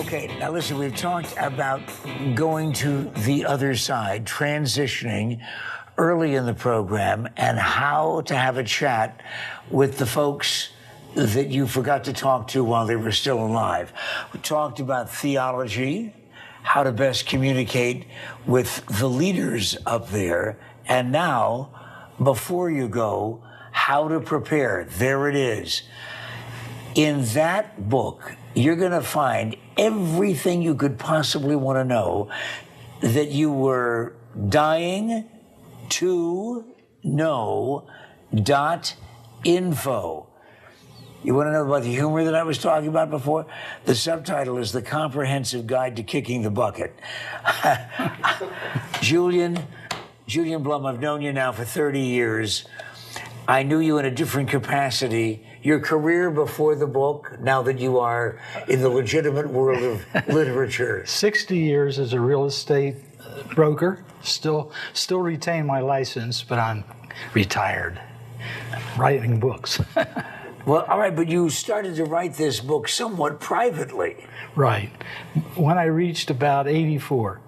Okay, now listen, we've talked about going to the other side, transitioning early in the program, and how to have a chat with the folks that you forgot to talk to while they were still alive. We talked about theology, how to best communicate with the leaders up there, and now, before you go, how to prepare. There it is. In that book, you're going to find everything you could possibly want to know that you were dying to know .info. You want to know about the humor that I was talking about before? The subtitle is The Comprehensive Guide to Kicking the Bucket. Julian Blum, I've known you now for 30 years. I knew you in a different capacity. Your career before the book, now that you are in the legitimate world of literature. 60 years as a real estate broker. Still retain my license, but I'm retired, writing books. Well, all right, but you started to write this book somewhat privately. Right. When I reached about 84,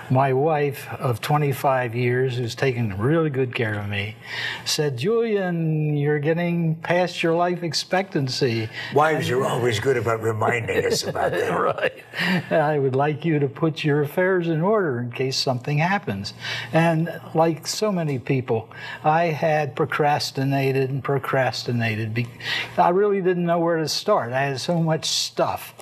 my wife of 25 years, who's taken really good care of me, said, "Julian, you're getting past your life expectancy." Wives are always good about reminding us about that. Right. "I would like you to put your affairs in order in case something happens." And like so many people, I had procrastinated and procrastinated. I really didn't know where to start. I had so much stuff.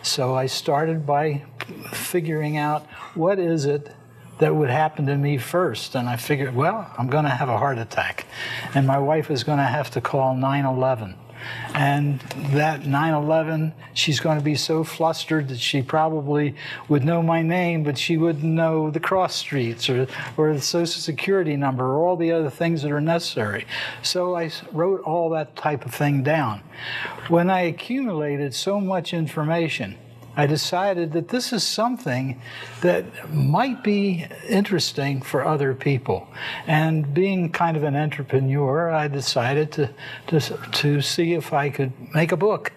So I started by figuring out what is it that would happen to me first. And I figured, well, I'm going to have a heart attack. And my wife is going to have to call 911. And that 911, she's going to be so flustered that she probably would know my name, but she wouldn't know the cross streets or the Social Security number or all the other things that are necessary. So I wrote all that type of thing down. When I accumulated so much information, I decided that this is something that might be interesting for other people. And being kind of an entrepreneur, I decided to see if I could make a book.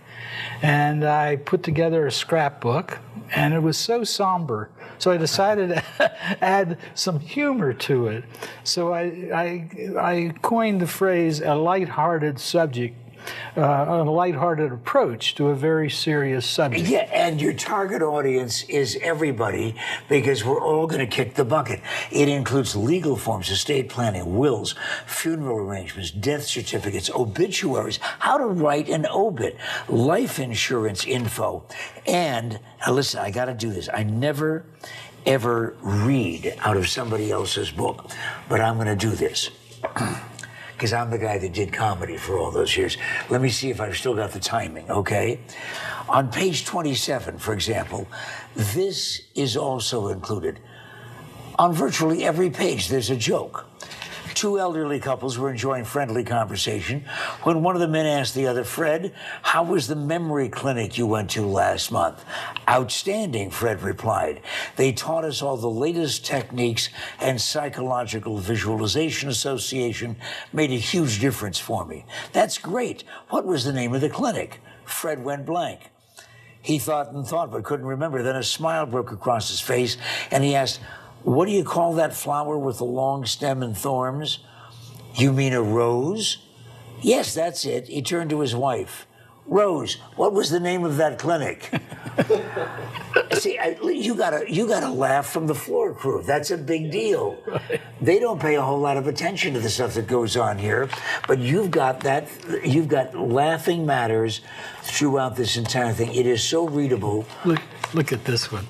And I put together a scrapbook, and it was so somber. So I decided to add some humor to it. So I coined the phrase a lighthearted subject. A lighthearted approach to a very serious subject. Yeah, and your target audience is everybody, because we're all going to kick the bucket. It includes legal forms, estate planning, wills, funeral arrangements, death certificates, obituaries, how to write an obit, life insurance info. And, now listen, I got to do this. I never, ever read out of somebody else's book, but I'm going to do this. Because I'm the guy that did comedy for all those years. Let me see if I've still got the timing, okay? On page 27, for example, this is also included. On virtually every page, there's a joke. Two elderly couples were enjoying friendly conversation when one of the men asked the other, "Fred, how was the memory clinic you went to last month?" "Outstanding," Fred replied. "They taught us all the latest techniques, and psychological visualization association made a huge difference for me." "That's great. What was the name of the clinic?" Fred went blank. He thought and thought, but couldn't remember. Then a smile broke across his face, and he asked, "What do you call that flower with the long stem and thorns?" "You mean a rose?" "Yes, that's it." He turned to his wife. "Rose, what was the name of that clinic?" See, you gotta laugh from the floor crew. That's a big deal. Right. They don't pay a whole lot of attention to the stuff that goes on here, but you've got laughing matters throughout this entire thing. It is so readable. Look at this one.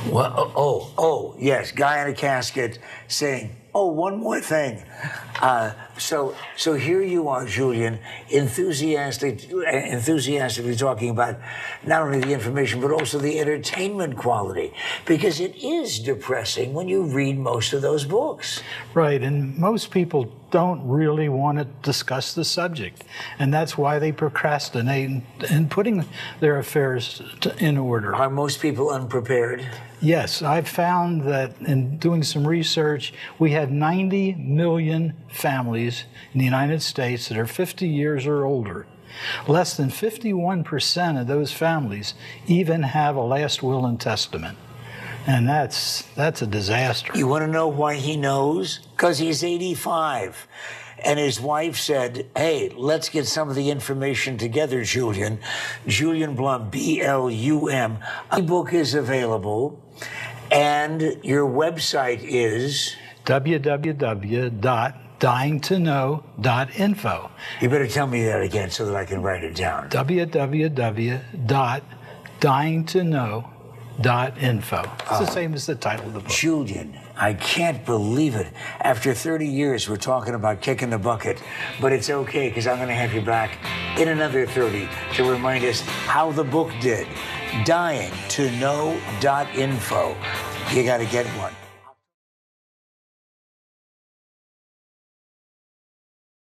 Well, yes, guy in a casket saying, "Oh, one more thing." So here you are, Julian, enthusiastically talking about not only the information, but also the entertainment quality, because it is depressing when you read most of those books. Right, and most people don't really want to discuss the subject, and that's why they procrastinate in putting their affairs in order. Are most people unprepared? Yes, I've found that in doing some research, we have 90 million families in the United States that are 50 years or older. Less than 51% of those families even have a last will and testament. And that's a disaster. You want to know why he knows? Because he's 85. And his wife said, hey, let's get some of the information together, Julian. Julian Blum, B-L-U-M. The book is available, and your website is? www.dyingtoknow.info. You better tell me that again so that I can write it down. www.dyingtoknow.info. It's the same as the title of the book. Julian, I can't believe it. After 30 years, we're talking about kicking the bucket, but it's okay because I'm going to have you back in another 30 to remind us how the book did. Dyingtoknow.info. You got to get one.